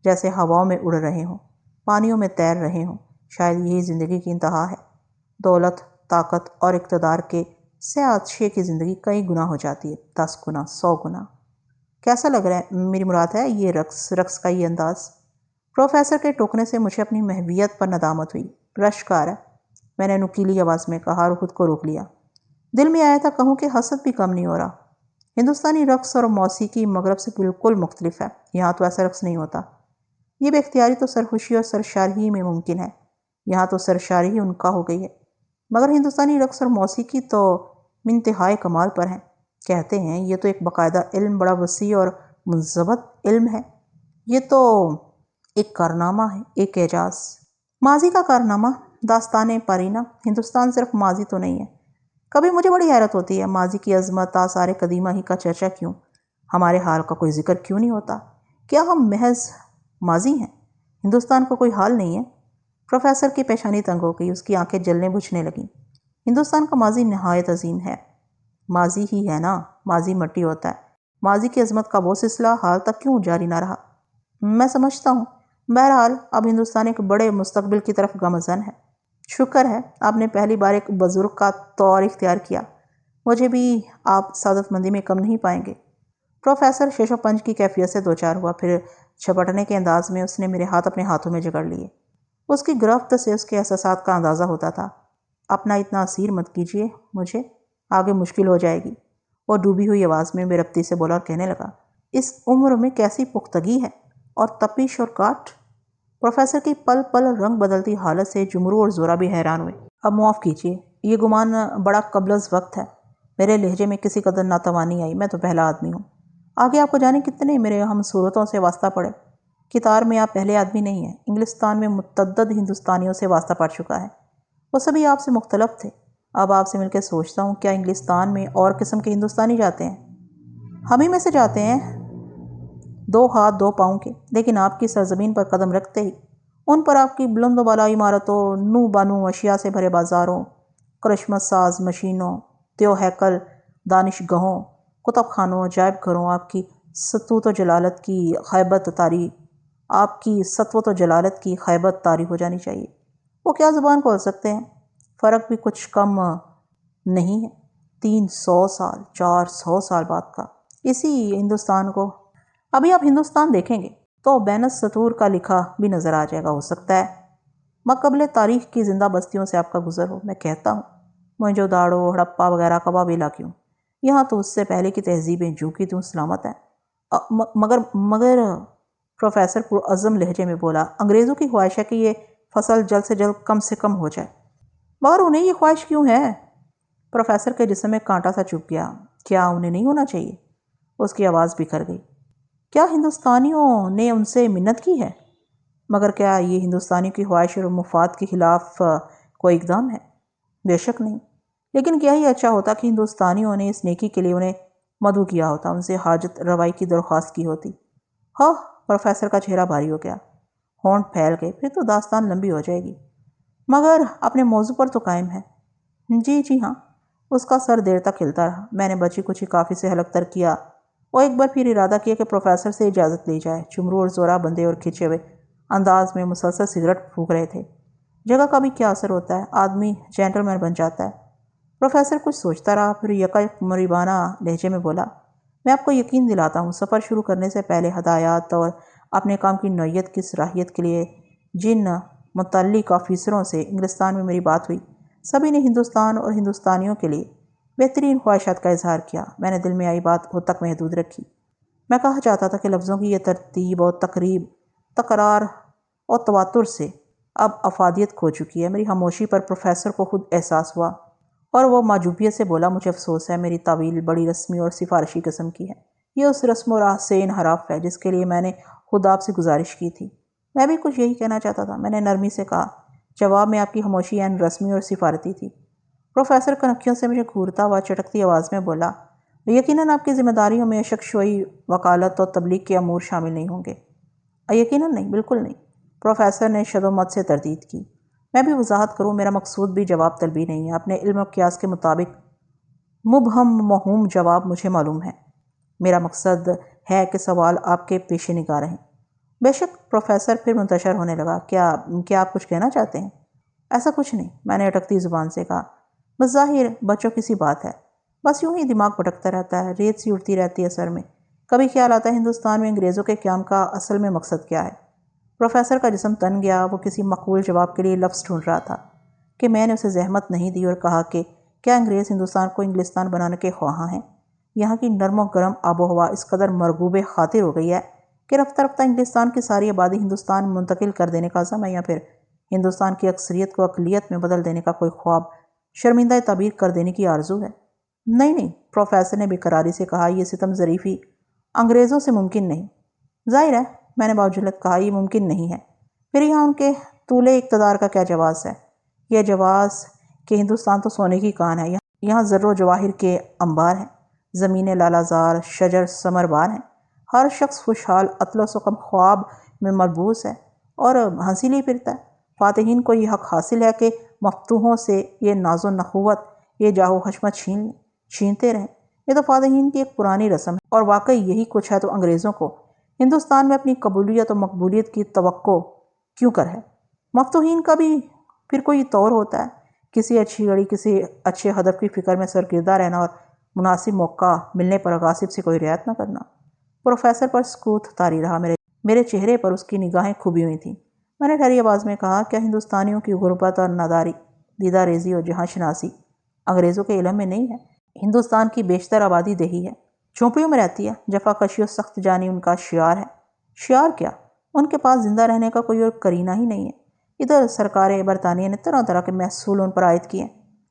جیسے ہواؤں میں اڑ رہے ہوں، پانیوں میں تیر رہے ہوں۔ شاید یہی زندگی کی انتہا ہے۔ دولت، طاقت اور اقتدار کے سیاحت کی زندگی کئی گنا ہو جاتی ہے، 10 گنا، 100 گنا۔ کیسا لگ رہا ہے؟ میری مراد ہے یہ رقص کا یہ انداز۔ پروفیسر کے ٹوکنے سے مجھے اپنی محویت پر ندامت ہوئی۔ رشک آ رہا ہے، میں نے نکیلی آواز میں کہا اور خود کو روک لیا۔ دل میں آیا تھا کہوں کہ حسد بھی کم نہیں ہو رہا۔ ہندوستانی رقص اور موسیقی مغرب سے بالکل مختلف ہے۔ یہاں تو ایسا رقص نہیں ہوتا۔ یہ بے اختیاری تو سرخوشی اور سرشاری میں ممکن ہے۔ یہاں تو سرشاری ہی ان کا ہو گئی ہے۔ مگر ہندوستانی رقص اور موسیقی تو منتہائے کمال پر ہیں۔ کہتے ہیں یہ تو ایک باقاعدہ علم، بڑا وسیع اور منضبط علم ہے۔ یہ تو ایک کارنامہ ہے، ایک اعجاز۔ ماضی کا کارنامہ، داستان پرینہ۔ ہندوستان صرف ماضی تو نہیں ہے۔ کبھی مجھے بڑی حیرت ہوتی ہے، ماضی کی عظمت، آثار قدیمہ ہی کا چرچا کیوں؟ ہمارے حال کا کوئی ذکر کیوں نہیں ہوتا؟ کیا ہم محض ماضی ہیں؟ ہندوستان کو کوئی حال نہیں ہے؟ پروفیسر کی پیشانی تنگ ہو گئی، اس کی آنکھیں جلنے بجھنے لگیں۔ ہندوستان کا ماضی نہایت عظیم ہے۔ ماضی ہی ہے نا، ماضی مٹی ہوتا ہے۔ ماضی کی عظمت کا وہ سلسلہ حال تک کیوں جاری نہ رہا؟ میں سمجھتا ہوں۔ بہرحال اب ہندوستان ایک بڑے مستقبل کی طرف گامزن ہے۔ شکر ہے آپ نے پہلی بار ایک بزرگ کا طور اختیار کیا۔ مجھے بھی آپ سعادت مندی میں کم نہیں پائیں گے۔ پروفیسر شش و پنج کی کیفیت سے دوچار ہوا، پھر چھپٹنے کے انداز میں اس نے میرے ہاتھ اپنے ہاتھوں میں جکڑ لیے۔ اس کی گرفت سے اس کے احساسات کا اندازہ ہوتا تھا۔ اپنا اتنا اسیر مت کیجیے مجھے، آگے مشکل ہو جائے گی۔ وہ ڈوبی ہوئی آواز میں بے ربطی سے بولا اور کہنے لگا، اس عمر میں کیسی پختگی ہے اور تپش اور کاٹ۔ پروفیسر کی پل پل رنگ بدلتی حالت سے جمرو اور زورا بھی حیران ہوئے۔ اب معاف کیجیے، یہ گمان بڑا قبل از وقت ہے۔ میرے لہجے میں کسی قدر ناتوانی آئی۔ میں تو پہلا آدمی ہوں۔ آگے آپ کو جانے کتنے میرے ہم صورتوں سے واسطہ پڑے۔ کتار میں آپ پہلے آدمی نہیں ہیں۔ انگلستان میں متعدد ہندوستانیوں سے واسطہ پڑ چکا ہے، وہ سبھی آپ سے مختلف تھے۔ اب آپ سے مل کے سوچتا ہوں، کیا انگلستان میں اور قسم کے ہندوستانی جاتے ہیں؟ ہم ہی میں سے جاتے ہیں، 2 ہاتھ 2 پاؤں کے۔ لیکن آپ کی سرزمین پر قدم رکھتے ہی ان پر آپ کی بلند و بالا عمارتوں، نو بانو اشیاء سے بھرے بازاروں، کرشمت ساز مشینوں، تیو ہیکل دانش گاہوں، کتب خانوں، عجائب گھروں، آپ کی سطوت و جلالت کی خیبت طاری، آپ کی سطوت و جلالت کی خیبت طاری ہو جانی چاہیے۔ وہ کیا زبان کھول سکتے ہیں؟ فرق بھی کچھ کم نہیں ہے، 300 سال 400 سال بعد کا۔ اسی ہندوستان کو ابھی آپ ہندوستان دیکھیں گے تو بین السطور کا لکھا بھی نظر آ جائے گا۔ ہو سکتا ہے ماقبل تاریخ کی زندہ بستیوں سے آپ کا گزر ہو۔ میں کہتا ہوں موئنجو داڑو، ہڑپا وغیرہ کا واویلا کیوں؟ یہاں تو اس سے پہلے کی تہذیبیں جو کی توں سلامت ہیں۔ مگر پروفیسر پرعزم لہجے میں بولا، انگریزوں کی خواہش ہے کہ یہ فصل جلد سے کم ہو جائے۔ مگر انہیں یہ خواہش کیوں ہے؟ پروفیسر کے جسم میں کانٹا سا چبھ گیا۔ کیا انہیں نہیں ہونا چاہیے؟ اس کی آواز بکھر گئی۔ کیا ہندوستانیوں نے ان سے منت کی ہے؟ مگر کیا یہ ہندوستانیوں کی خواہش اور مفاد کے خلاف کوئی اقدام ہے؟ بے شک نہیں۔ لیکن کیا ہی اچھا ہوتا کہ ہندوستانیوں نے اس نیکی کے لیے انہیں مدعو کیا ہوتا، ان سے حاجت روائی کی درخواست کی ہوتی۔ ہاں، پروفیسر کا چہرہ بھاری ہو گیا، ہونٹ پھیل گئے۔ پھر تو داستان لمبی ہو جائے گی، مگر اپنے موضوع پر تو قائم ہے۔ جی ہاں۔ اس کا سر دیر تک ہلتا رہا۔ میں نے بچی کچھ کافی سے حلق تر کیا اور ایک بار پھر ارادہ کیا کہ پروفیسر سے اجازت لی جائے۔ چمرو اور زورا بندے اور کھچے ہوئے انداز میں مسلسل سگریٹ پھونک رہے تھے۔ جگہ کا بھی کیا اثر ہوتا ہے، آدمی جینٹل مین بن جاتا ہے۔ پروفیسر کچھ سوچتا رہا، پھر یکا مریبانہ لہجے میں بولا، میں آپ کو یقین دلاتا ہوں، سفر شروع کرنے سے پہلے ہدایات اور اپنے کام کی نوعیت کی صلاحیت کے لیے جن متعلق آفیسروں سے انگلستان میں میری بات ہوئی، سبھی نے ہندوستان اور ہندوستانیوں کے لیے بہترین خواہشات کا اظہار کیا۔ میں نے دل میں آئی بات خود تک محدود رکھی۔ میں کہا چاہتا تھا کہ لفظوں کی یہ ترتیب اور تقریب، تکرار اور تواتر سے اب افادیت کھو چکی ہے۔ میری خاموشی پر پروفیسر کو خود احساس ہوا اور وہ معجوبیت سے بولا، مجھے افسوس ہے، میری تعویل بڑی رسمی اور سفارشی قسم کی ہے۔ یہ اس رسم و راہ سے انحراف ہے جس کے لیے میں نے خود آپ سے گزارش کی تھی۔ میں بھی کچھ یہی کہنا چاہتا تھا، میں نے نرمی سے کہا۔ جواب میں آپ کی خاموشی عین رسمی اور سفارتی تھی۔ پروفیسر کنکھیوں سے مجھے گھورتا ہوا چٹکتی آواز میں بولا، یقیناً آپ کی ذمہ داریوں میں شکشوئی، وکالت اور تبلیغ کے امور شامل نہیں ہوں گے۔ یقیناً نہیں، بالکل نہیں۔ پروفیسر نے شد و مت سے تردید کی۔ میں بھی وضاحت کروں، میرا مقصود بھی جواب طلبی نہیں ہے۔ اپنے علم و قیاس کے مطابق مبہم موہوم جواب مجھے معلوم ہے۔ میرا مقصد ہے کہ سوال آپ کے پیش نگاہ رہیں۔ بے شک، پروفیسر پھر منتشر ہونے لگا۔ کیا آپ کچھ کہنا چاہتے ہیں؟ ایسا کچھ نہیں، میں نے اٹکتی زبان سے کہا، بس ظاہر بچوں کی سی بات ہے، بس یوں ہی دماغ بھٹکتا رہتا ہے، ریت سی اڑتی رہتی ہے سر میں، کبھی خیال آتا ہے ہندوستان میں انگریزوں کے قیام کا اصل میں مقصد کیا ہے۔ پروفیسر کا جسم تن گیا، وہ کسی مقبول جواب کے لیے لفظ ڈھونڈ رہا تھا کہ میں نے اسے زحمت نہیں دی اور کہا کہ کیا انگریز ہندوستان کو انگلستان بنانے کے خواہاں ہیں؟ یہاں کی نرم و گرم آب و ہوا اس قدر مرغوب خاطر ہو گئی ہے کہ رفتہ رفتہ انگلستان کی ساری آبادی ہندوستان منتقل کر دینے کا عزم ہے، یا پھر ہندوستان کی اکثریت کو اقلیت میں بدل دینے کا کوئی خواب شرمندہ تعبیر کر دینے کی آرزو ہے؟ نہیں نہیں، پروفیسر نے بے قراری سے کہا، یہ ستم ظریفی انگریزوں سے ممکن نہیں۔ ظاہر ہے، میں نے باوجلت کہا، یہ ممکن نہیں ہے، پھر یہاں ان کے طول اقتدار کا کیا جواز ہے؟ یہ جواز کہ ہندوستان تو سونے کی کان ہے، یہاں زر و جواہر کے انبار ہیں، زمینیں لالا زار، شجر ثمر بار ہیں، ہر شخص خوشحال عطل و سقم خواب میں ملبوس ہے اور ہنسی لی پھرتا ہے۔ فاتحین کو یہ حق حاصل ہے کہ مفتوحوں سے یہ ناز و نخوت، یہ جاہ و حشمت چھینتے رہیں۔ یہ تو فاتحین کی ایک پرانی رسم ہے، اور واقعی یہی کچھ ہے تو انگریزوں کو ہندوستان میں اپنی قبولیت و مقبولیت کی توقع کیوں کر ہے؟ مفتوحین کا بھی پھر کوئی طور ہوتا ہے، کسی اچھی گھڑی، کسی اچھے ہدف کی فکر میں سرگردہ رہنا اور مناسب موقع ملنے پر غاصب سے کوئی رعایت نہ کرنا۔ پروفیسر پر سکوت طاری رہا، میرے چہرے پر اس کی نگاہیں کھبی ہوئی تھیں۔ میں نے ٹھری آواز میں کہا، کیا ہندوستانیوں کی غربت اور ناداری، دیدہ ریزی اور جہاں شناسی انگریزوں کے علم میں نہیں ہے؟ ہندوستان کی بیشتر آبادی دیہی ہے، جھونپڑیوں میں رہتی ہے، جفا کشی و سخت جانی ان کا شعار ہے۔ شعار کیا؟ ان کے پاس زندہ رہنے کا کوئی اور کرینہ ہی نہیں ہے۔ ادھر سرکار برطانیہ نے طرح طرح کے محصول ان پر عائد کیے،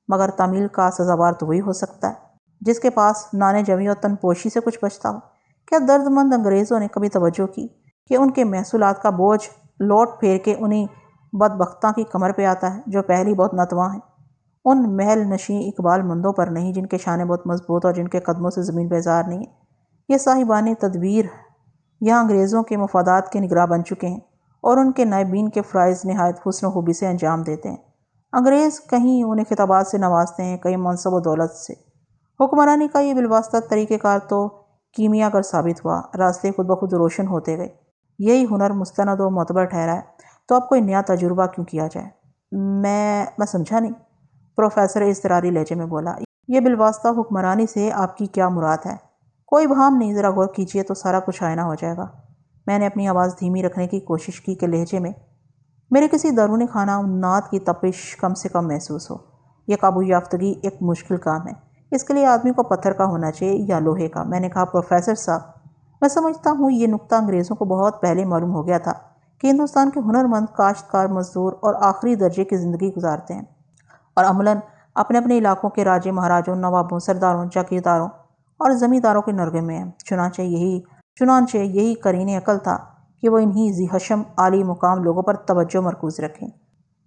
مگر تعمیل کا سزاوار تو وہی ہو سکتا ہے جس کے پاس نان جوی اور تن پوشی سے کچھ بچتا ہو۔ کیا درد مند انگریزوں نے کبھی توجہ کی کہ ان کے محصولات کا بوجھ لوٹ پھیر کے انہی بدبختاں کی کمر پہ آتا ہے جو پہلی بہت ناتواں ہیں، ان محل نشیں اقبال مندوں پر نہیں جن کے شانے بہت مضبوط اور جن کے قدموں سے زمین بیزار نہیں ہے؟ یہ صاحبان تدبیر یہاں انگریزوں کے مفادات کے نگراں بن چکے ہیں اور ان کے نائبین کے فرائض نہایت حسن و خوبی سے انجام دیتے ہیں۔ انگریز کہیں انہیں خطابات سے نوازتے ہیں، کہیں منصب و دولت سے۔ حکمرانی کا یہ بالواسطہ طریقہ کار تو کیمیا گر ثابت ہوا، راستے خود بخود روشن ہوتے گئے، یہی ہنر مستند و معتبر ٹھہرا ہے، تو اب کوئی نیا تجربہ کیوں کیا جائے؟ میں سمجھا نہیں، پروفیسر اضطراری لہجے میں بولا، یہ بالواسطہ حکمرانی سے آپ کی کیا مراد ہے؟ کوئی بھام نہیں، ذرا غور کیجئے تو سارا کچھ آئینہ ہو جائے گا۔ میں نے اپنی آواز دھیمی رکھنے کی کوشش کی کہ لہجے میں میرے کسی درون خانہ امنات کی تپش کم سے کم محسوس ہو۔ یہ قابو یافتگی ایک مشکل کام ہے، اس کے لیے آدمی کو پتھر کا ہونا چاہیے یا لوہے کا۔ میں نے کہا، پروفیسر صاحب، میں سمجھتا ہوں یہ نکتہ انگریزوں کو بہت پہلے معلوم ہو گیا تھا کہ ہندوستان کے ہنرمند کاشتکار مزدور اور آخری درجے کی زندگی گزارتے ہیں اور عملاً اپنے اپنے علاقوں کے راجے مہاراجوں، نوابوں، سرداروں، جاگیرداروں اور زمینداروں کے نرغے میں ہیں۔ چنانچہ یہی قرین عقل تھا کہ وہ انہی ذی حشم عالی مقام لوگوں پر توجہ مرکوز رکھیں،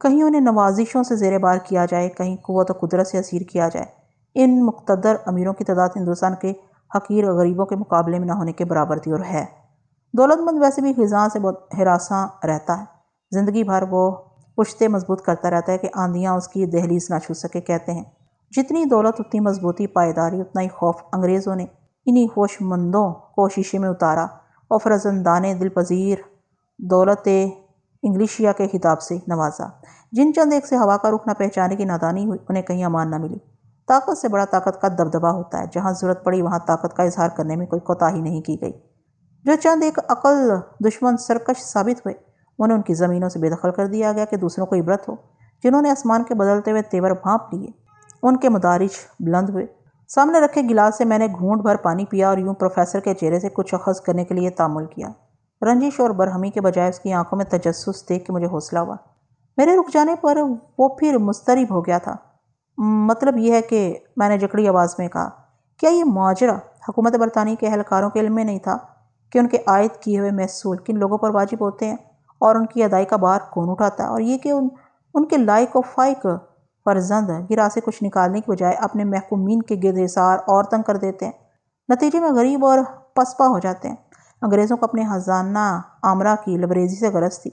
کہیں انہیں نوازشوں سے زیر بار کیا جائے، کہیں قوت و قدرت سے اسیر کیا جائے۔ ان مقتدر امیروں کی تعداد ہندوستان کے حقیر غریبوں کے مقابلے میں نہ ہونے کے برابر تھی، اور ہے۔ دولت مند ویسے بھی خزاں سے بہت ہراساں رہتا ہے، زندگی بھر وہ پشتے مضبوط کرتا رہتا ہے کہ آندیاں اس کی دہلیز نہ چھو سکے۔ کہتے ہیں جتنی دولت اتنی مضبوطی، پائیداری، اتنا ہی خوف۔ انگریزوں نے انہی ہوش مندوں کو شیشے میں اتارا اور فرزندان دل پذیر دولت انگلیشیا کے خطاب سے نوازا۔ جن چند ایک سے ہوا کا رخ نہ پہچانے کی نادانی ہوئی، انہیں کہیں امان نہ ملی۔ طاقت سے بڑا طاقت کا دبدبہ ہوتا ہے، جہاں ضرورت پڑی وہاں طاقت کا اظہار کرنے میں کوئی کوتاہی نہیں کی گئی۔ جو چند ایک عقل دشمن سرکش ثابت ہوئے، انہیں ان کی زمینوں سے بے دخل کر دیا گیا کہ دوسروں کو عبرت ہو۔ جنہوں نے آسمان کے بدلتے ہوئے تیور بھانپ لیے، ان کے مدارج بلند ہوئے۔ سامنے رکھے گلاس سے میں نے گھونٹ بھر پانی پیا اور یوں پروفیسر کے چہرے سے کچھ اخذ کرنے کے لیے تامل کیا۔ رنجش اور برہمی کے بجائے اس کی آنکھوں میں تجسس دیکھ کے مجھے حوصلہ ہوا۔ میرے رک جانے پر وہ پھر مضطرب ہو گیا تھا۔ مطلب یہ ہے کہ، میں نے جکڑی آواز میں کہا، کیا یہ ماجرا حکومت برطانیہ کے اہلکاروں کے علم میں نہیں تھا کہ ان کے عائد کیے ہوئے محصول کن لوگوں پر واجب ہوتے ہیں اور ان کی ادائی کا بار کون اٹھاتا ہے، اور یہ کہ ان کے لائق و فائق فرزند گرا سے کچھ نکالنے کی بجائے اپنے محکومین کے گرد حصار اور تنگ کر دیتے ہیں، نتیجے میں غریب اور پسپا ہو جاتے ہیں۔ انگریزوں کو اپنے خزانہ آمرا کی لبریزی سے غرض تھی،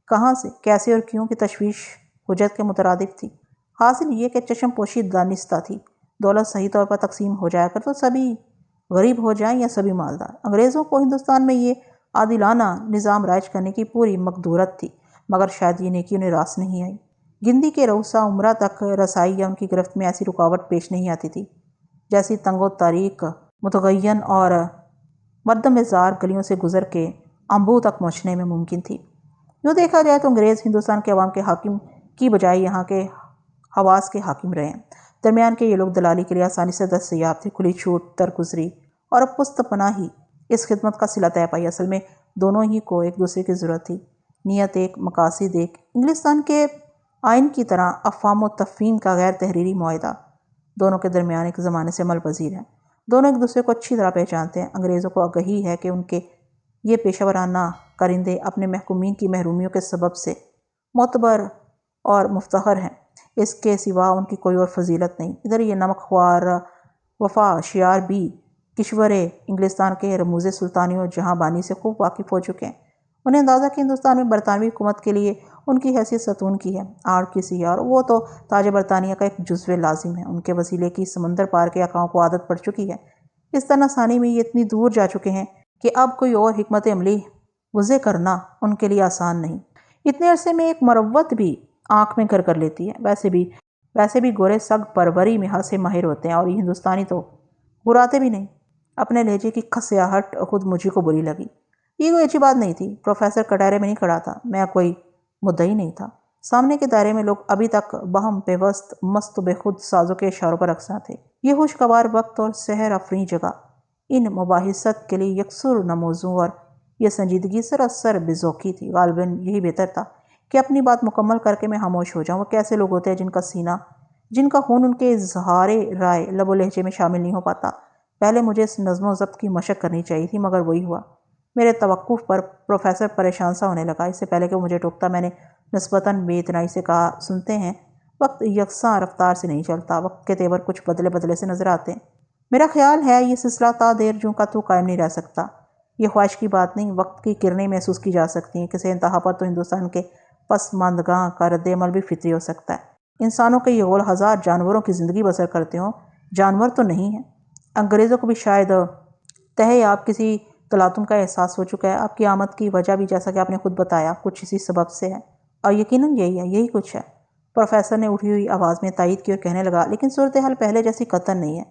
کہاں سے، کیسے اور کیوں کی تشویش حجت کے مترادف تھی۔ حاصل یہ کہ چشم پوشی دانستہ تھی، دولت صحیح طور پر تقسیم ہو جایا کر تو سبھی غریب ہو جائیں یا سبھی مالدار۔ انگریزوں کو ہندوستان میں یہ عادلانہ نظام رائج کرنے کی پوری مقدورت تھی، مگر شاید یہ نیکی انہیں راس نہیں آئی۔ گندی کے رؤسا عمرہ تک رسائی یا ان کی گرفت میں ایسی رکاوٹ پیش نہیں آتی تھی جیسی تنگ و تاریک متغین اور مردم زار گلیوں سے گزر کے امبو تک پہنچنے میں ممکن تھی۔ یوں دیکھا جائے تو انگریز ہندوستان کے عوام کے حاکم کی بجائے یہاں کے حواس کے حاکم رہے ہیں۔ درمیان کے یہ لوگ دلالی کے لیے آسانی سے دستیاب تھے۔ کھلی چھوٹ، درگزری اور پست پناہی اس خدمت کا صلہ طے پائی۔ اصل میں دونوں ہی کو ایک دوسرے کی ضرورت تھی، نیت ایک، مقاصد ایک۔ انگلستان کے آئین کی طرح افہام و تفہیم کا غیر تحریری معاہدہ دونوں کے درمیان ایک زمانے سے عمل پذیر ہے۔ دونوں ایک دوسرے کو اچھی طرح پہچانتے ہیں۔ انگریزوں کو آگہی ہے کہ ان کے یہ پیشہ ورانہ کرندے اپنے محکومین کی محرومیوں کے سبب سے معتبر اور مفتخر ہیں، اس کے سوا ان کی کوئی اور فضیلت نہیں۔ ادھر یہ نمک خوار وفا شیار بھی کشور انگلستان کے رموز سلطانی و جہاں بانی سے خوب واقف ہو چکے ہیں۔ انہیں اندازہ کہ ہندوستان میں برطانوی حکومت کے لیے ان کی حیثیت ستون کی ہے، آڑ کسی ہے، اور وہ تو تاج برطانیہ کا ایک جزو لازم ہے۔ ان کے وسیلے کی سمندر پار کے آقاؤں کو عادت پڑ چکی ہے۔ اس طرح ثانی میں یہ اتنی دور جا چکے ہیں کہ اب کوئی اور حکمت عملی وضع کرنا ان کے لیے آسان نہیں۔ اتنے عرصے میں ایک مروت بھی آنکھ میں گھر کر لیتی ہے۔ ویسے بھی گورے سگ پروری میں ہنسے ماہر ہوتے ہیں، اور یہ ہندوستانی تو گراتے بھی نہیں۔ اپنے لہجے کی کھسیاہٹ خود مجھے کو بری لگی۔ یہ کوئی اچھی بات نہیں تھی۔ پروفیسر کٹہرے میں نہیں کھڑا تھا، میں کوئی مدعی نہیں تھا۔ سامنے کے دائرے میں لوگ ابھی تک بہم پیوست مست و بے خود سازوں کے اشاروں پر رقصاں تھے۔ یہ خوشگوار وقت اور سحر افریں جگہ ان مباحثت کے لیے یکسر نہ موضوع اور یہ سنجیدگی سراسر بے ذوقی تھی۔ غالباً یہی بہتر تھا کہ اپنی بات مکمل کر کے میں خاموش ہو جاؤں۔ وہ کیسے لوگ ہوتے ہیں جن کا سینہ، جن کا خون ان کے اظہار رائے لب و لہجے میں شامل نہیں ہو پاتا۔ پہلے مجھے اس نظم و ضبط کی مشق کرنی چاہیے تھی، مگر وہی ہوا۔ میرے توقف پر پروفیسر پریشان سا ہونے لگا۔ اس سے پہلے کہ وہ مجھے ٹوکتا، میں نے نسبتاً بے اتنائی سے کہا، سنتے ہیں، وقت یکساں رفتار سے نہیں چلتا، وقت کے تیور کچھ بدلے بدلے سے نظر آتے ہیں۔ میرا خیال ہے یہ سلسلہ تا دیر جوں کا تو قائم نہیں رہ سکتا۔ یہ خواہش کی بات نہیں، وقت کی کرنیں محسوس کی جا سکتی ہیں۔ کسی انتہا پر تو ہندوستان کے پسماندگاں کا رد عمل بھی فطری ہو سکتا ہے۔ انسانوں کے یہ غول ہزار جانوروں کی زندگی بسر کرتے ہوں، جانور تو نہیں ہیں۔ انگریزوں کو بھی شاید تہے آپ کسی تلاطم کا احساس ہو چکا ہے۔ آپ کی آمد کی وجہ بھی جیسا کہ آپ نے خود بتایا کچھ اسی سبب سے ہے، اور یقیناً یہی ہے، یہی کچھ ہے۔ پروفیسر نے اٹھی ہوئی آواز میں تائید کی اور کہنے لگا، لیکن صورتحال پہلے جیسی قطعاً نہیں ہے۔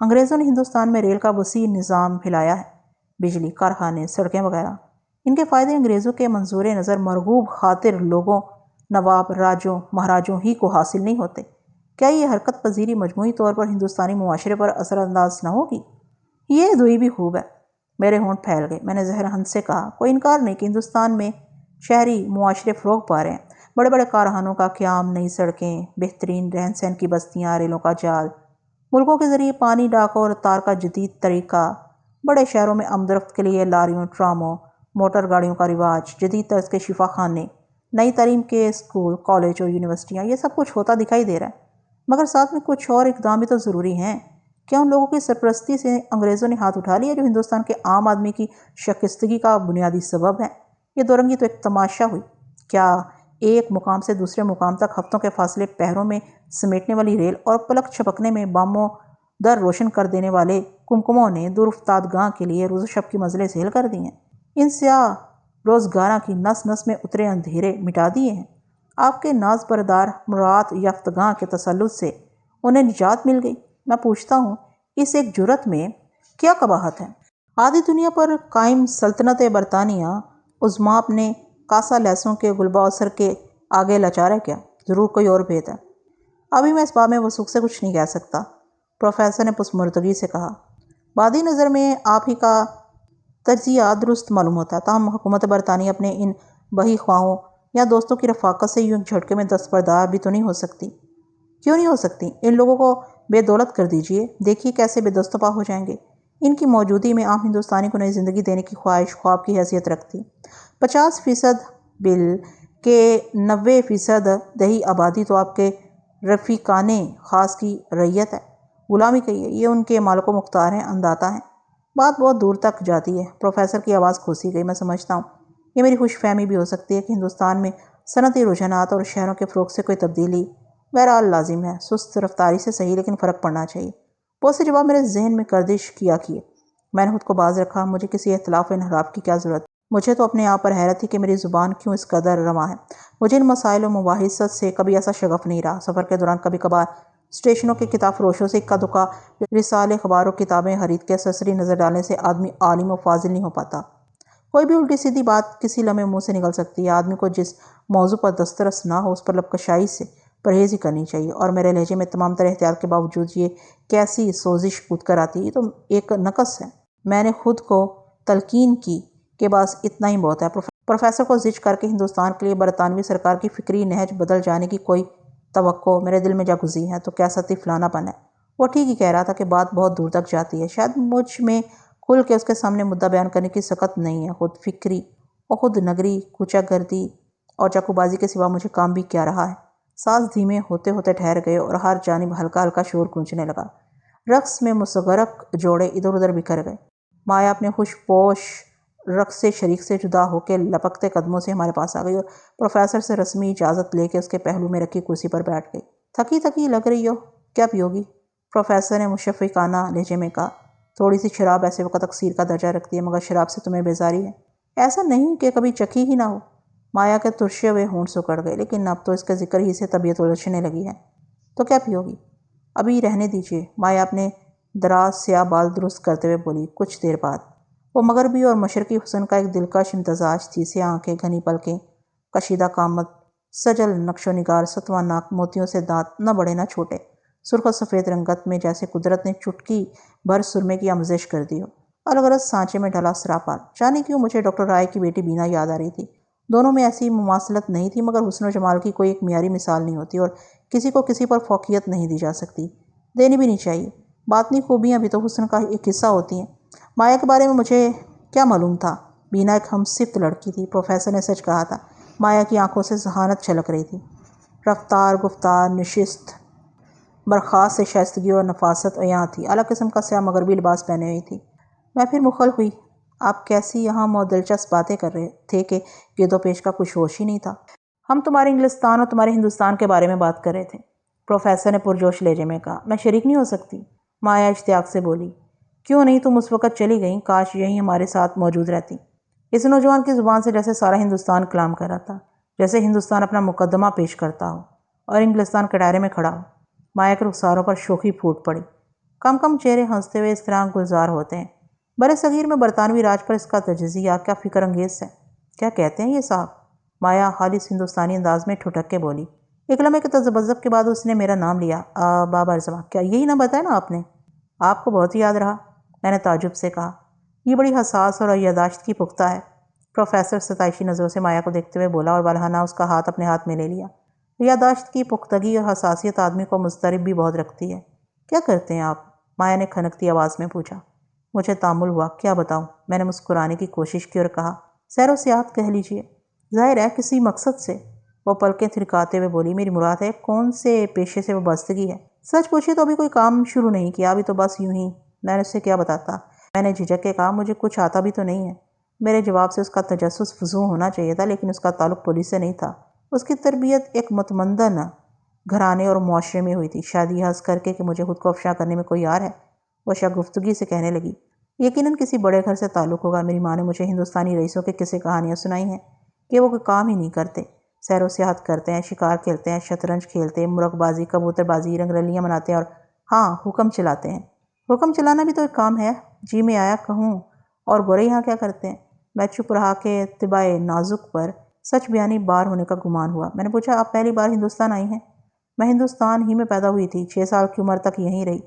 انگریزوں نے ہندوستان میں ریل کا وسیع نظام پھیلایا ہے، بجلی، کارخانے، سڑکیں وغیرہ۔ ان کے فائدے انگریزوں کے منظور نظر مرغوب خاطر لوگوں، نواب، راجوں، مہاراجوں ہی کو حاصل نہیں ہوتے۔ کیا یہ حرکت پذیری مجموعی طور پر ہندوستانی معاشرے پر اثر انداز نہ ہوگی؟ یہ دوئی بھی خوب ہے۔ میرے ہونٹ پھیل گئے۔ میں نے زہر ہنس سے کہا، کوئی انکار نہیں کہ ہندوستان میں شہری معاشرے فروغ پا رہے ہیں۔ بڑے بڑے کارخانوں کا قیام، نئی سڑکیں، بہترین رہن سہن کی بستیاں، ریلوں کا جال، ملکوں کے ذریعے پانی، ڈاک اور تار کا جدید طریقہ، بڑے شہروں میں آمد و رفت کے لیے لاریوں، ٹراموں، موٹر گاڑیوں کا رواج، جدید طرز کے شفا خانے، نئی تعلیم کے اسکول، کالج اور یونیورسٹیاں، یہ سب کچھ ہوتا دکھائی دے رہا ہے، مگر ساتھ میں کچھ اور اقدام بھی تو ضروری ہیں۔ کیا ان لوگوں کی سرپرستی سے انگریزوں نے ہاتھ اٹھا لیا جو ہندوستان کے عام آدمی کی شکستگی کا بنیادی سبب ہے؟ یہ دورنگی تو ایک تماشا ہوئی۔ کیا ایک مقام سے دوسرے مقام تک ہفتوں کے فاصلے پہروں میں سمیٹنے والی ریل اور پلک چھپکنے میں باموں در روشن کر دینے والے کمکموں نے دور افتادگاں کے لیے روز و شب کی منزلیں سہل کر دی ہیں؟ ان سیاہ روزگاراں کی نس نس میں اترے اندھیرے مٹا دیے ہیں؟ آپ کے ناز بردار مراعات یافتگاں کے تسلط سے انہیں نجات مل گئی؟ میں پوچھتا ہوں، اس ایک جرت میں کیا قباحت ہے؟ آدھی دنیا پر قائم سلطنت برطانیہ عظمیٰ اپنے کاسا لیسوں کے غلبہ اثر کے آگے لاچار ہے کیا؟ ضرور کوئی اور بھید ہے۔ ابھی میں اس باب میں وثوق سے کچھ نہیں کہہ سکتا، پروفیسر نے پسمردگی سے کہا۔ بادی نظر میں آپ ہی کا تجزیہ درست معلوم ہوتا ہے، تاہم حکومت برطانیہ اپنے ان بہی خواہوں یا دوستوں کی رفاقت سے یوں جھٹکے میں دستبردار بھی تو نہیں ہو سکتی۔ کیوں نہیں ہو سکتی؟ ان لوگوں کو بے دولت کر دیجئے، دیکھیے کیسے بے دست و پا ہو جائیں گے۔ ان کی موجودگی میں عام ہندوستانی کو نئی زندگی دینے کی خواہش خواب کی حیثیت رکھتی۔ 50% بل کے 90% دیہی آبادی تو آپ کے رفیقان خاص کی رعیت ہے، غلامی کہیے، یہ ان کے مالک و مختار ہیں، انداتا ہیں۔ بات بہت دور تک جاتی ہے۔ پروفیسر کی آواز کھوسی گئی۔ میں سمجھتا ہوں یہ میری خوش فہمی بھی ہو سکتی ہے کہ ہندوستان میں صنعتی رجحانات اور شہروں کے فروغ سے کوئی تبدیلی بہرحال لازم ہے، سست رفتاری سے صحیح، لیکن فرق پڑنا چاہیے۔ بہت سے جواب میرے ذہن میں گردش کیا کیے۔ میں نے خود کو باز رکھا، مجھے کسی اختلاف و انحراف کی کیا ضرورت؟ مجھے تو اپنے آپ پر حیرت تھی کہ میری زبان کیوں اس قدر رواں ہے۔ مجھے ان مسائل و مباحثت سے کبھی ایسا شغف نہیں رہا۔ سفر کے دوران کبھی کبھار اسٹیشنوں کے کتاب فروشوں سے اکا دکا رسالے اخبار و کتابیں خرید کے سرسری نظر ڈالنے سے آدمی عالم و فاضل نہیں ہو پاتا۔ کوئی بھی الٹی سیدھی بات کسی لمحے منہ سے نکل سکتی ہے۔ آدمی کو جس موضوع پر دسترس نہ ہو اس پر لبکشائی سے پرہیز ہی کرنی چاہیے، اور میرے لہجے میں تمام تر احتیاط کے باوجود یہ کیسی سوزش کود کر آتی ہے، یہ تو ایک نقص ہے۔ میں نے خود کو تلقین کی کہ بس اتنا ہی بہت ہے۔ پروفیسر کو زج کر کے ہندوستان کے لیے برطانوی سرکار کی فکری نہج بدل جانے کی کوئی توقع میرے دل میں جا گزری ہے تو کیسا طفلانہ پن ہے۔ وہ ٹھیک ہی کہہ رہا تھا کہ بات بہت دور تک جاتی ہے۔ شاید مجھ میں کھل کے اس کے سامنے مدعا بیان کرنے کی سکت نہیں ہے۔ خود فکری اور خود نگری کوچہ گردی اور چاقو بازی کے سوا مجھے کام بھی کیا رہا ہے۔ ساز دھیمے ہوتے ہوتے ٹھہر گئے اور ہر جانب ہلکا ہلکا شور گونجنے لگا۔ رقص میں مصغرق جوڑے ادھر ادھر بکھر گئے۔ مایا اپنے خوش پوش رقص شریک سے جدا ہو کے لپکتے قدموں سے ہمارے پاس آ گئی اور پروفیسر سے رسمی اجازت لے کے اس کے پہلو میں رکھی کرسی پر بیٹھ گئی۔ تھکی تھکی لگ رہی ہو، کیا پیو گی؟ پروفیسر نے مشفقانہ لہجے میں کہا۔ تھوڑی سی شراب ایسے وقت تقصیر کا درجہ رکھتی ہے، مگر شراب سے تمہیں بیزاری ہے؟ ایسا نہیں کہ کبھی چکھی ہی نہ ہو۔ مایا کے ترشے ہوئے ہونٹ سکڑ گئے، لیکن اب تو اس کے ذکر ہی سے طبیعت الجھنے لگی ہے۔ تو کیا پیو گی؟ ابھی رہنے دیجیے، مایا اپنے دراز سیاہ بال درست کرتے ہوئے بولی۔ کچھ دیر بعد وہ مغربی اور مشرقی حسن کا ایک دلکش امتزاج تھی۔ سیاہ آنکھیں، گھنی پلکیں، کشیدہ قامت، سجل نقش و نگار، ستواں ناک، موتیوں سے دانت، نہ بڑے نہ چھوٹے، سرخ و سفید رنگت میں جیسے قدرت نے چٹکی بھر سرمے کی آمیزش کر دی ہو۔ الغرض سانچے میں ڈھلا سراپا۔ جانے کیوں مجھے ڈاکٹر رائے کی بیٹی بینا یاد آ رہی تھی۔ دونوں میں ایسی مماثلت نہیں تھی، مگر حسن و جمال کی کوئی ایک معیاری مثال نہیں ہوتی اور کسی کو کسی پر فوقیت نہیں دی جا سکتی، دینی بھی نہیں چاہیے۔ باطنی خوبیاں بھی تو حسن کا ایک حصہ ہوتی ہیں۔ مایا کے بارے میں مجھے کیا معلوم تھا؟ بینا ایک ہم صفت لڑکی تھی، پروفیسر نے سچ کہا تھا۔ مایا کی آنکھوں سے ذہانت چھلک رہی تھی۔ رفتار، گفتار، نشست برخاست سے شائستگی اور نفاست عیاں تھی۔ اعلیٰ قسم کا سیاہ مغربی لباس پہنے ہوئی تھی۔ میں پھر مخل ہوئی۔ آپ کیسی یہاں دلچسپ باتیں کر رہے تھے کہ گرد و پیش کا کچھ ہوش ہی نہیں تھا۔ ہم تمہارے انگلستان اور تمہارے ہندوستان کے بارے میں بات کر رہے تھے، پروفیسر نے پرجوش لہجے میں کہا۔ میں شریک نہیں ہو سکتی؟ مایا اشتیاق سے بولی۔ کیوں نہیں؟ تم اس وقت چلی گئیں، کاش یہیں ہمارے ساتھ موجود رہتی۔ اس نوجوان کی زبان سے جیسے سارا ہندوستان کلام کر رہا تھا، جیسے ہندوستان اپنا مقدمہ پیش کرتا ہو اور انگلستان کٹہرے میں کھڑا ہو۔ مایا کے رخساروں پر شوخی پھوٹ پڑی۔ کم کم چہرے ہنستے ہوئے اس طرح گلزار ہوتے ہیں۔ برِ صغیر میں برطانوی راج پر اس کا تجزیہ کیا فکر انگیز ہے۔ کیا کہتے ہیں یہ صاحب؟ مایا خالص ہندوستانی انداز میں ٹھٹک کے بولی۔ ایک لمحے کے تذبذب کے بعد اس نے میرا نام لیا۔ بابا ارزما، کیا یہی نہ بتایا نا آپ نے؟ آپ کو بہت یاد رہا، میں نے تعجب سے کہا۔ یہ بڑی حساس اور یادداشت کی پختہ ہے، پروفیسر ستائشی نظروں سے مایا کو دیکھتے ہوئے بولا اور والہانہ اس کا ہاتھ اپنے ہاتھ میں لے لیا۔ یادداشت کی پختگی اور حساسیت آدمی کو مضطرب بھی بہت رکھتی ہے۔ کیا کرتے ہیں آپ؟ مایا نے کھنکتی آواز میں پوچھا۔ مجھے تامل ہوا، کیا بتاؤں؟ میں نے مسکرانے کی کوشش کی اور کہا، سیر و سیاحت کہہ لیجیے۔ ظاہر ہے کسی مقصد سے۔ وہ پلکیں تھرکاتے ہوئے بولی، میری مراد ہے کون سے پیشے سے وابستگی ہے؟ سچ پوچھیے تو ابھی کوئی کام شروع نہیں کیا، ابھی تو بس یوں ہی۔ میں نے اس سے کیا بتاتا؟ میں نے جھجک کے کہا، مجھے کچھ آتا بھی تو نہیں ہے۔ میرے جواب سے اس کا تجسس فزوں ہونا چاہیے تھا، لیکن اس کا تعلق پولیس سے نہیں تھا۔ اس کی تربیت ایک متمدن گھرانے اور معاشرے میں ہوئی تھی۔ شادی حس کر کے کہ مجھے خود کو افشاں کرنے میں کوئی یار ہے؟ وہ شگفتگی سے کہنے لگی، یقیناً کسی بڑے گھر سے تعلق ہوگا۔ میری ماں نے مجھے ہندوستانی رئیسوں کے قصے کہانیاں سنائی ہیں کہ وہ کوئی کام ہی نہیں کرتے، سیر و سیاحت کرتے ہیں، شکار کھیلتے ہیں، شطرنج کھیلتے ہیں، مرغ بازی، کبوتر بازی، رنگ رلیاں مناتے ہیں اور ہاں، حکم چلاتے ہیں۔ حکم چلانا بھی تو ایک کام ہے، جی میں آیا کہوں۔ اور گورے یہاں کیا کرتے ہیں؟ میں چپ رہا کہ طبع نازک پر سچ بیانی بار ہونے کا گمان ہوا۔ میں نے پوچھا، آپ پہلی بار ہندوستان آئی ہیں؟ میں ہندوستان ہی میں پیدا ہوئی تھی، 6 سال کی عمر تک یہیں رہی،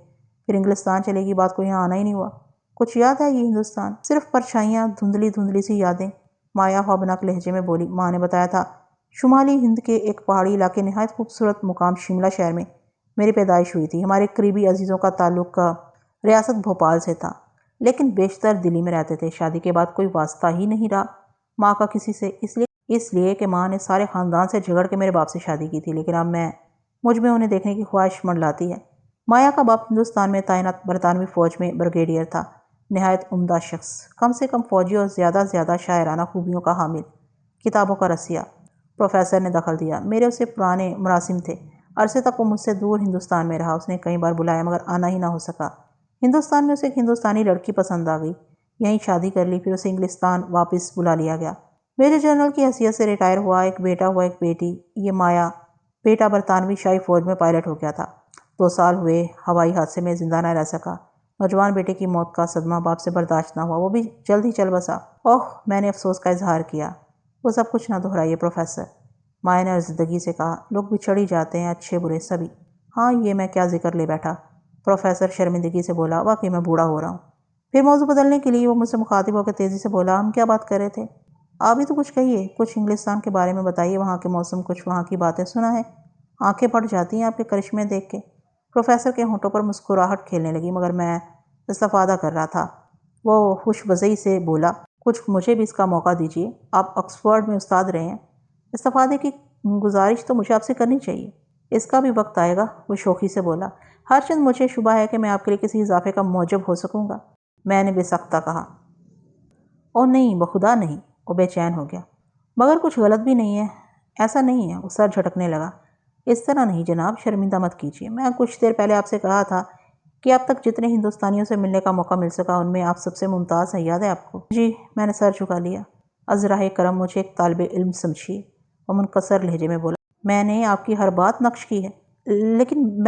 پھر انگلستان چلے گی، بعد کو یہاں آنا ہی نہیں ہوا۔ کچھ یاد ہے یہ ہندوستان؟ صرف پرچھائیاں، دھندلی دھندلی سی یادیں، مایا خوابناک لہجے میں بولی۔ ماں نے بتایا تھا شمالی ہند کے ایک پہاڑی علاقے نہایت خوبصورت مقام شملہ شہر میں میری پیدائش ہوئی تھی۔ ہمارے قریبی عزیزوں کا تعلق ریاست بھوپال سے تھا، لیکن بیشتر دلی میں رہتے تھے۔ شادی کے بعد کوئی واسطہ ہی نہیں رہا ماں کا کسی سے، اس لیے کہ ماں نے سارے خاندان سے جھگڑ کے میرے باپ سے شادی کی تھی، لیکن اب مجھ میں انہیں دیکھنے کی خواہش منڈلاتی ہے۔ مایا کا باپ ہندوستان میں تعینات برطانوی فوج میں بریگیڈیئر تھا، نہایت عمدہ شخص، کم سے کم فوجی اور زیادہ زیادہ شاعرانہ خوبیوں کا حامل، کتابوں کا رسیا۔ پروفیسر نے دخل دیا، میرے اسے پرانے مراسم تھے، عرصے تک وہ مجھ سے دور ہندوستان میں رہا۔ اس نے کئی بار بلایا مگر آنا ہی نہ ہو سکا۔ ہندوستان میں اسے ایک ہندوستانی لڑکی پسند آ گئی، یہیں شادی کر لی، پھر اسے انگلستان واپس بلا لیا گیا۔ میجر جنرل کی حیثیت سے ریٹائر ہوا، ایک بیٹا ہوا، ایک بیٹی۔ یہ مایا بیٹا برطانوی شاہی فوج میں پائلٹ ہو گیا تھا، 2 سال ہوئے ہوائی حادثے میں زندہ نہ رہ سکا۔ نوجوان بیٹے کی موت کا صدمہ باپ سے برداشت نہ ہوا، وہ بھی جلد ہی چل بسا۔ اوہ، میں نے افسوس کا اظہار کیا۔ وہ سب کچھ نہ دہرائیے پروفیسر، مایا نے عرضدگی سے کہا۔ لوگ بچھڑ ہی جاتے ہیں، اچھے برے سبھی۔ ہاں، یہ میں کیا ذکر لے بیٹھا، پروفیسر شرمندگی سے بولا۔ واقعی میں بوڑھا ہو رہا ہوں۔ پھر موضوع بدلنے کے لیے وہ مجھ سے مخاطب ہو کے تیزی سے بولا، ہم کیا بات کر رہے تھے؟ آپ بھی تو کچھ کہیے، کچھ انگلستان کے بارے میں بتائیے، وہاں کے موسم، کچھ وہاں کی باتیں۔ سنا ہے آنکھیں پھٹ جاتی ہیں آپ کے کرشمے دیکھ کے۔ پروفیسر کے ہونٹوں پر مسکراہٹ کھیلنے لگی، مگر میں استفادہ کر رہا تھا۔ وہ خوش بزئی سے بولا، کچھ مجھے بھی اس کا موقع دیجیے، آپ آکسفورڈ میں استاد رہے ہیں، استفادے کی گزارش تو مجھے آپ سے کرنی چاہیے۔ اس کا بھی وقت آئے گا، وہ شوخی سے بولا۔ ہر چند مجھے شبہ ہے کہ میں آپ کے لیے کسی اضافے کا موجب ہو سکوں گا، میں نے بے سختہ کہا۔ او نہیں، بخدا نہیں، وہ بے چین ہو گیا۔ مگر کچھ غلط بھی نہیں ہے، ایسا نہیں ہے، وہ سر جھٹکنے لگا۔ اس طرح نہیں جناب، شرمندہ مت کیجیے، میں کچھ دیر پہلے آپ سے کہا تھا کہ اب تک جتنے ہندوستانیوں سے ملنے کا موقع مل سکا ان میں آپ سب سے ممتاز ہیں، یاد ہے آپ کو؟ جی، میں نے سر جھکا لیا۔ ازراہ کرم مجھے ایک طالب علم سمجھیے، وہ منکسر لہجے میں بولا۔ میں نے آپ کی ہر بات نقش کی ہے، لیکن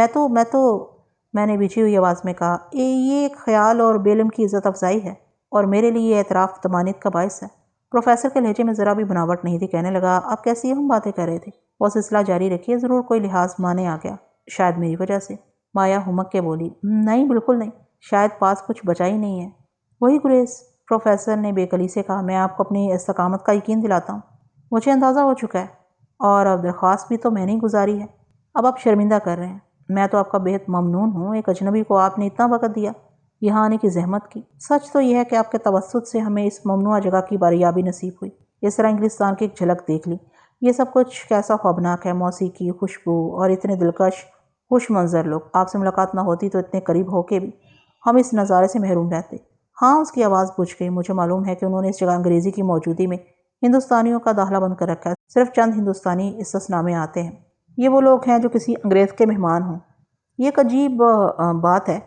میں نے بچھی ہوئی آواز میں کہا، یہ ایک خیال اور بے علم کی عزت افزائی ہے، اور میرے لیے یہ اعتراف طمانینت کا باعث ہے۔ پروفیسر کے لہجے میں ذرا بھی بناوٹ نہیں تھی، کہنے لگا، آپ کیسی اہم باتیں کر رہے تھے؟ وہ سلسلہ جاری رکھیے، ضرور کوئی لحاظ مانے آ گیا، شاید میری وجہ سے۔ مایا ہمک کے بولی، نہیں بالکل نہیں، شاید پاس کچھ بچا ہی نہیں ہے۔ وہی گریز، پروفیسر نے بے قلی سے کہا، میں آپ کو اپنی استقامت کا یقین دلاتا ہوں، مجھے اندازہ ہو چکا ہے، اور اب درخواست بھی تو میں نے گزاری ہے، اب آپ شرمندہ کر رہے ہیں، میں تو آپ کا بہت ممنون ہوں، ایک اجنبی کو آپ نے اتنا وقت دیا، یہاں آنے کی زحمت کی۔ سچ تو یہ ہے کہ آپ کے توسط سے ہمیں اس ممنوعہ جگہ کی باریابی نصیب ہوئی، اس طرح انگلستان کی ایک جھلک دیکھ لی۔ یہ سب کچھ کیسا خوابناک ہے، موسیقی، خوشبو اور اتنے دلکش خوش منظر لوگ۔ آپ سے ملاقات نہ ہوتی تو اتنے قریب ہو کے بھی ہم اس نظارے سے محروم رہتے۔ ہاں، اس کی آواز بجھ گئی، مجھے معلوم ہے کہ انہوں نے اس جگہ انگریزی کی موجودی میں ہندوستانیوں کا داخلہ بند کر رکھا ہے، صرف چند ہندوستانی استثناء میں آتے ہیں، یہ وہ لوگ ہیں جو کسی انگریز کے مہمان ہوں۔ یہ ایک عجیب بات ہے،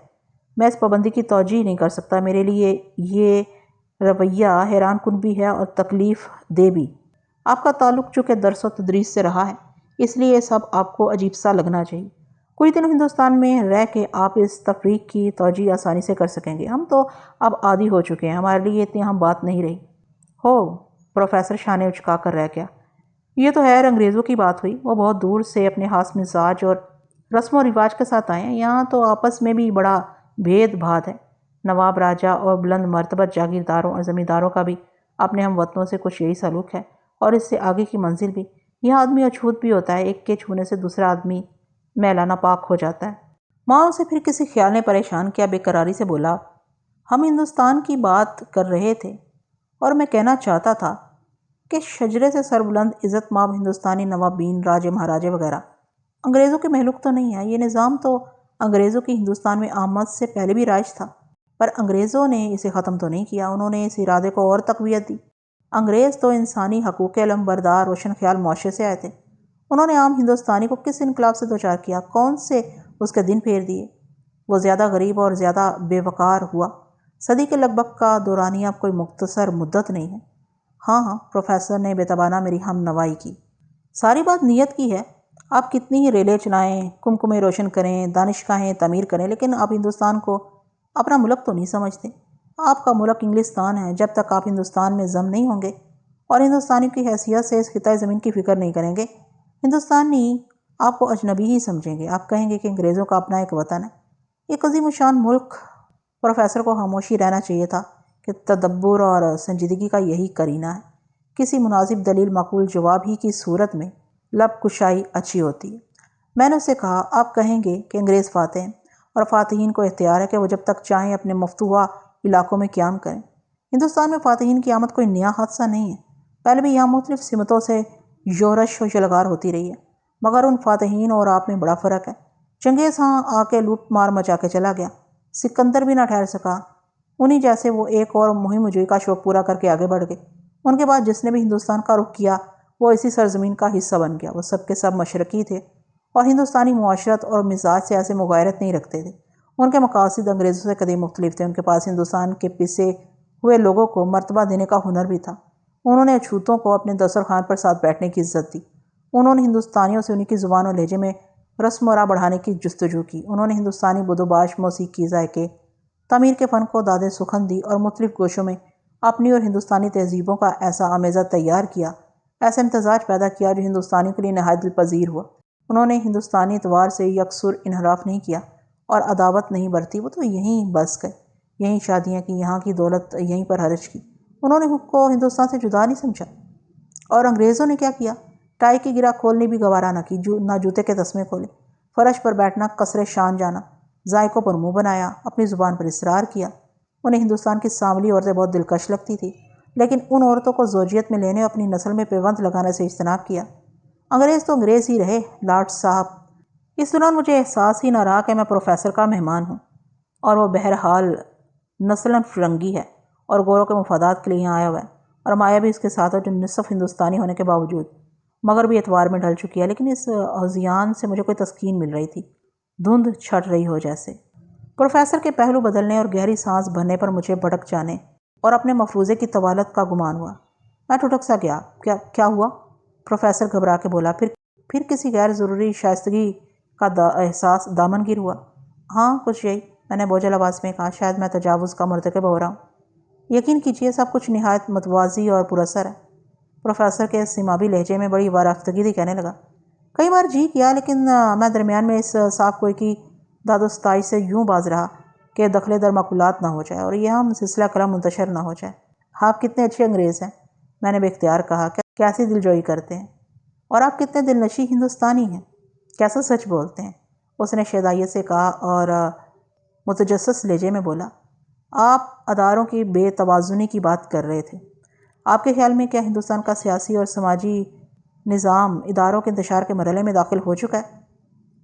میں اس پابندی کی توجیہ نہیں کر سکتا، میرے لیے یہ رویہ حیران کن بھی ہے اور تکلیف دہ بھی۔ آپ کا تعلق چونکہ درس و تدریس سے رہا ہے، اس لیے یہ سب آپ کو عجیب سا لگنا چاہیے۔ کوئی دن ہندوستان میں رہ کے آپ اس تفریق کی توجیہ آسانی سے کر سکیں گے، ہم تو اب عادی ہو چکے ہیں، ہمارے لیے اتنی اہم بات نہیں رہی۔ ہو، پروفیسر شانے اچکا کر رہ گیا۔ یہ تو خیر انگریزوں کی بات ہوئی، وہ بہت دور سے اپنے خاص مزاج اور رسم و رواج کے ساتھ آئے ہیں، یہاں تو آپس میں بھی بڑا بھید بھاد ہے۔ نواب راجہ اور بلند مرتبت جاگیرداروں اور زمینداروں کا بھی اپنے ہم وطنوں سے کچھ یہی سلوک ہے، اور اس سے آگے کی منزل بھی۔ یہاں آدمی اچھوت بھی ہوتا ہے، ایک کے چھونے سے دوسرا آدمی میلہ ناپاک ہو جاتا ہے۔ ماں اسے پھر کسی خیال نے پریشان کیا، بے قراری سے بولا، ہم ہندوستان کی بات کر رہے تھے، اور میں کہنا چاہتا تھا کہ شجرے سے سربلند عزت مآب ہندوستانی نوابین، راجے، مہاراجے وغیرہ انگریزوں کے محلوق تو نہیں ہے۔ یہ نظام تو انگریزوں کی ہندوستان میں آمد سے پہلے بھی رائج تھا، پر انگریزوں نے اسے ختم تو نہیں کیا، انہوں نے اس ارادے کو اور تقویت دی۔ انگریز تو انسانی حقوق علم بردار روشن خیال معاشرے سے آئے تھے، انہوں نے عام ہندوستانی کو کس انقلاب سے دوچار کیا، کون سے اس کے دن پھیر دیے؟ وہ زیادہ غریب اور زیادہ بے وقار ہوا۔ صدی کے لگ بھگ کا دورانیہ اب کوئی مختصر مدت نہیں ہے۔ ہاں ہاں، پروفیسر نے بے تابانہ میری ہم نوائی کی۔ ساری بات نیت کی ہے، آپ کتنی ہی ریلیں چلائیں، کمکمیں روشن کریں، دانشگاہیں تعمیر کریں، لیکن آپ ہندوستان کو اپنا ملک تو نہیں سمجھتے۔ آپ کا ملک انگلستان ہے، جب تک آپ ہندوستان میں ضم نہیں ہوں گے اور ہندوستانی کی حیثیت سے اس خطۂ زمین کی فکر نہیں کریں گے، ہندوستانی آپ کو اجنبی ہی سمجھیں گے، آپ کہیں گے کہ انگریزوں کا اپنا ایک وطن ہے، ایک عظیم الشان ملک۔ پروفیسر کو خاموشی رہنا چاہیے تھا کہ تدبر اور سنجیدگی کا یہی قرینہ ہے، کسی مناسب دلیل معقول جواب ہی کی صورت میں لب کشائی اچھی ہوتی ہے۔ میں نے اسے کہا، آپ کہیں گے کہ انگریز فاتح ہیں، اور فاتحین کو اختیار ہے کہ وہ جب تک چاہیں اپنے مفتوحہ علاقوں میں قیام کریں۔ ہندوستان میں فاتحین کی آمد کوئی نیا حادثہ نہیں ہے، پہلے بھی یہاں مختلف سمتوں سے یورش و شلغار ہوتی رہی ہے، مگر ان فاتحین اور آپ میں بڑا فرق ہے۔ چنگیز ہاں آ کے لوٹ مار مچا کے چلا گیا، سکندر بھی نہ ٹھہر سکا، انہی جیسے وہ ایک اور مہم جوئی کا شوق پورا کر کے آگے بڑھ گئے۔ ان کے بعد جس نے بھی ہندوستان کا رخ کیا وہ اسی سرزمین کا حصہ بن گیا، وہ سب کے سب مشرقی تھے اور ہندوستانی معاشرت اور مزاج سے ایسے مغایرت نہیں رکھتے تھے۔ ان کے مقاصد انگریزوں سے قدیم مختلف تھے، ان کے پاس ہندوستان کے پسے ہوئے لوگوں کو مرتبہ دینے کا ہنر بھی تھا۔ انہوں نے اچھوتوں کو اپنے دسترخوان پر ساتھ بیٹھنے کی عزت دی۔ انہوں نے ہندوستانیوں سے انہیں کی زبان اور لہجے میں رسم و راہ بڑھانے کی جستجو کی۔ انہوں نے ہندوستانی بدو باش موسیقی ذائقے تعمیر کے فن کو داد سخن دی اور مختلف گوشوں میں اپنی اور ہندوستانی تہذیبوں کا ایسا آمیزہ تیار کیا، ایسا امتزاج پیدا کیا جو ہندوستانیوں کے لیے نہایت دلپذیر ہوا۔ انہوں نے ہندوستانی اعتبار سے یکسر انحراف نہیں کیا اور عداوت نہیں برتی۔ وہ تو یہیں بس گئے، یہیں شادیاں کی، یہاں کی دولت یہیں پر حرج کی۔ انہوں نے خود کو ہندوستان سے جدا نہیں سمجھا۔ اور انگریزوں نے کیا کیا؟ ٹائی کی گرہ کھولنے بھی گوارا نہ کی، نہ جوتے کے تسمے کھولے، فرش پر بیٹھنا قصر شان جانا، ذائقوں پر منہ بنایا، اپنی زبان پر اصرار کیا۔ انہیں ہندوستان کی سانولی عورتیں بہت دلکش لگتی تھی، لیکن ان عورتوں کو زوجیت میں لینے اور اپنی نسل میں پیوند لگانے سے اجتناب کیا۔ انگریز تو انگریز ہی رہے لارڈ صاحب۔ اس دوران مجھے احساس ہی نہ رہا کہ میں پروفیسر کا مہمان ہوں اور وہ بہرحال نسلاً فرنگی ہے اور گوروں کے مفادات کے لیے یہاں آیا ہوا ہے، اور مایا بھی اس کے ساتھ ہے جو نصف ہندوستانی ہونے کے باوجود مگر بھی اعتبار میں ڈھل چکی ہے۔ لیکن اس ہذیان سے مجھے کوئی تسکین مل رہی تھی، دھند چھٹ رہی ہو جیسے۔ پروفیسر کے پہلو بدلنے اور گہری سانس بھرنے پر مجھے بھٹک جانے اور اپنے مفروضے کی طوالت کا گمان ہوا۔ میں ٹھٹک سا گیا۔ کیا ہوا؟ پروفیسر گھبرا کے بولا۔ پھر کسی غیر ضروری شائستگی کا احساس دامن گیر ہوا۔ ہاں، کچھ یہی، میں نے بوجھل آواز میں کہا۔ شاید میں تجاوز کا مرتکب ہو رہا ہوں۔ یقین کیجیے سب کچھ نہایت متوازی اور پر اثر ہے۔ پروفیسر کے سیمابی لہجے میں بڑی وارفتگی تھی کہنے لگا۔ کئی بار جی کیا، لیکن میں درمیان میں اس صاف کوئی کی داد و ستائش سے یوں باز رہا کہ دخل در معقولات نہ ہو جائے اور یہ ہم سلسلہ کلام منتشر نہ ہو جائے۔ آپ کتنے اچھے انگریز ہیں، میں نے بے اختیار کہا۔ کیسی دلجوئی کرتے ہیں، اور آپ کتنے دل نشیں ہندوستانی ہیں، کیسا سچ بولتے ہیں، اس نے شیدائیت سے کہا اور متجسس لہجے میں بولا۔ آپ اداروں کی بے توازنی کی بات کر رہے تھے۔ آپ کے خیال میں کیا ہندوستان کا سیاسی اور سماجی نظام اداروں کے انتشار کے مرحلے میں داخل ہو چکا ہے؟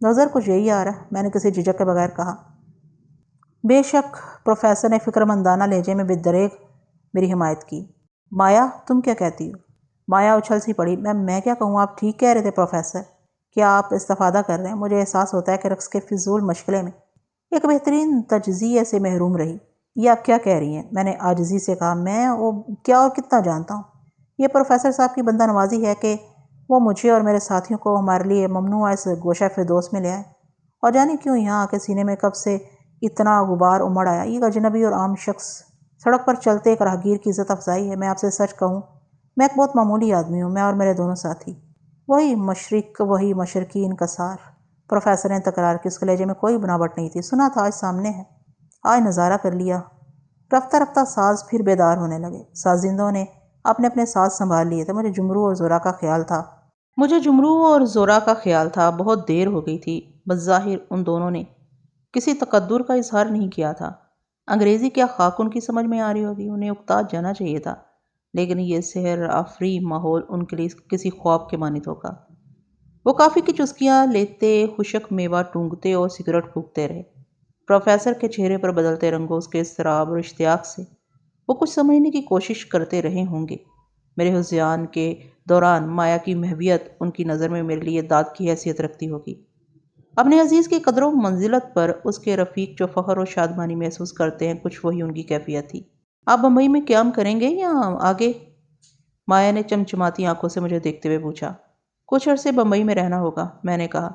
نظر کچھ یہی آ رہا ہے، میں نے کسی جھجک کے بغیر کہا۔ بے شک، پروفیسر نے فکر مندانہ لہجے میں بدریغ میری حمایت کی۔ مایا، تم کیا کہتی ہو؟ مایا اچھل سی پڑی۔ میں کیا کہوں، آپ ٹھیک کہہ رہے تھے پروفیسر۔ کیا آپ استفادہ کر رہے ہیں؟ مجھے احساس ہوتا ہے کہ رقص کے فضول مشغلے میں ایک بہترین تجزیے سے محروم رہی۔ یہ آپ کیا کہہ رہی ہیں؟ میں نے عاجزی سے کہا۔ میں وہ کیا اور کتنا جانتا ہوں۔ یہ پروفیسر صاحب کی بندہ نوازی ہے کہ وہ مجھے اور میرے ساتھیوں کو ہمارے لیے ممنوع اس گوشہ فردوس میں لے آئے، اور جانے کیوں یہاں آ کے سینے میں کب سے اتنا غبار امڑ آیا۔ یہ اجنبی اور عام شخص سڑک پر چلتے ایک راہگیر کی عزت افزائی ہے۔ میں آپ سے سچ کہوں، میں ایک بہت معمولی آدمی ہوں، میں اور میرے دونوں ساتھی۔ وہی مشرق، وہی مشرقی انکسار، پروفیسر نے تکرار کی۔ اس کے لہجے میں کوئی بناوٹ نہیں تھی۔ سنا تھا، آج سامنے ہے، آج نظارہ کر لیا۔ رفتہ رفتہ ساز پھر بیدار ہونے لگے۔ سازندوں نے اپنے اپنے ساز سنبھال لیے تھے۔ مجھے جمرو اور زورا کا خیال تھا۔ بہت دیر ہو گئی تھی۔ بظاہر ان دونوں نے کسی تقدر کا اظہار نہیں کیا تھا۔ انگریزی کیا خاک ان کی سمجھ میں آ رہی ہوگی، انہیں اکتا جانا چاہیے تھا، لیکن یہ سحر آفری ماحول ان کے لیے کسی خواب کے مانند ہوگا۔ وہ کافی کی چسکیاں لیتے، خشک میوہ ٹونگتے اور سگریٹ پھونکتے رہے۔ پروفیسر کے چہرے پر بدلتے رنگوں، اس کے اضطراب اور اشتیاق سے وہ کچھ سمجھنے کی کوشش کرتے رہے ہوں گے۔ میرے ہذیان کے دوران مایا کی محویت ان کی نظر میں میرے لیے داد کی حیثیت رکھتی ہوگی۔ اپنے عزیز کی قدر و منزلت پر اس کے رفیق جو فخر و شادمانی محسوس کرتے ہیں، کچھ وہی ان کی کیفیت تھی۔ آپ بمبئی میں قیام کریں گے یا آگے؟ مایا نے چمچماتی آنکھوں سے مجھے دیکھتے ہوئے پوچھا۔ کچھ عرصے بمبئی میں رہنا ہوگا، میں نے کہا۔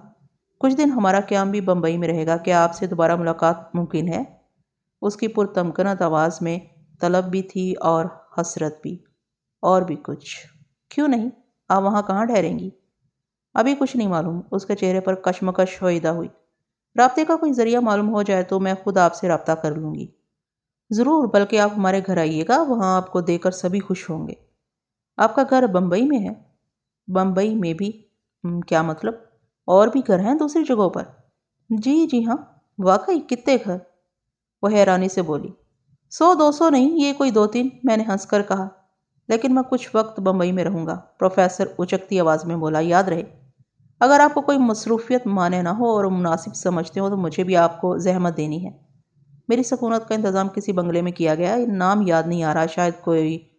کچھ دن ہمارا قیام بھی بمبئی میں رہے گا۔ کیا آپ سے دوبارہ ملاقات ممکن ہے؟ اس کی پرتمکنت آواز میں طلب بھی تھی اور حسرت بھی، اور بھی کچھ۔ کیوں نہیں؟ آپ وہاں کہاں ٹھہریں گی؟ ابھی کچھ نہیں معلوم۔ اس کے چہرے پر کشمکش ہوئیدہ ہوئی۔ رابطے کا کوئی ذریعہ معلوم ہو جائے تو میں خود آپ سے رابطہ کر لوں گی۔ ضرور، بلکہ آپ ہمارے گھر آئیے گا، وہاں آپ کو دیکھ کر سبھی خوش ہوں گے۔ آپ کا گھر بمبئی میں ہے؟ بمبئی میں بھی؟ کیا مطلب؟ اور بھی گھر ہیں دوسری جگہوں پر؟ جی ہاں۔ واقعی؟ کتنے گھر؟ وہ حیرانی سے بولی۔ 100-200 نہیں، یہ کوئی 2-3، میں نے ہنس کر کہا۔ لیکن میں کچھ وقت بمبئی میں رہوں گا، پروفیسر اچکتی آواز میں بولا۔ یاد رہے، اگر آپ کو کوئی مصروفیت مانع نہ ہو اور مناسب سمجھتے ہو تو مجھے بھی آپ کو زحمت دینی ہے۔ میری سکونت کا انتظام کسی بنگلے میں کیا گیا، نام یاد نہیں آ رہا، شاید کوئی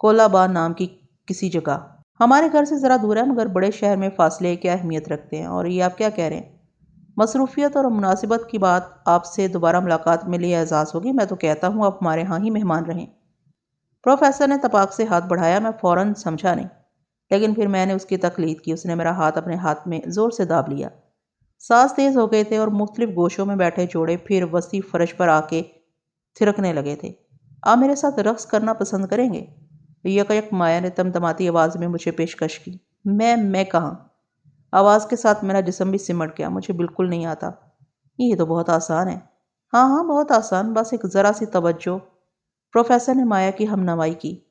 کولابا نام کی کسی جگہ۔ ہمارے گھر سے ذرا دور ہے، مگر بڑے شہر میں فاصلے کی اہمیت رکھتے ہیں۔ اور یہ آپ کیا کہہ رہے ہیں؟ مصروفیت اور مناسبت کی بات آپ سے دوبارہ ملاقات میں لیے اعزاز ہوگی۔ میں تو کہتا ہوں آپ ہمارے ہاں ہی مہمان رہیں۔ پروفیسر نے تپاک سے ہاتھ بڑھایا، میں فوراً سمجھا نہیں، لیکن پھر میں نے اس کی تقلید کی۔ اس نے میرا ہاتھ اپنے ہاتھ میں زور سے داب لیا۔ سانس تیز ہو گئے تھے اور مختلف گوشوں میں بیٹھے جوڑے پھر وسیع فرش پر آ کے تھرکنے لگے تھے۔ آپ میرے ساتھ رقص کرنا پسند کریں گے؟ یک مایا نے تمتماتی آواز میں مجھے پیشکش کی۔ میں کہاں؟ آواز کے ساتھ میرا جسم بھی سمٹ گیا۔ مجھے بالکل نہیں آتا۔ یہ تو بہت آسان ہے۔ ہاں بہت آسان، بس ایک ذرا سی توجہ۔ پروفیسر نے مایا کی ہم نوائی کی۔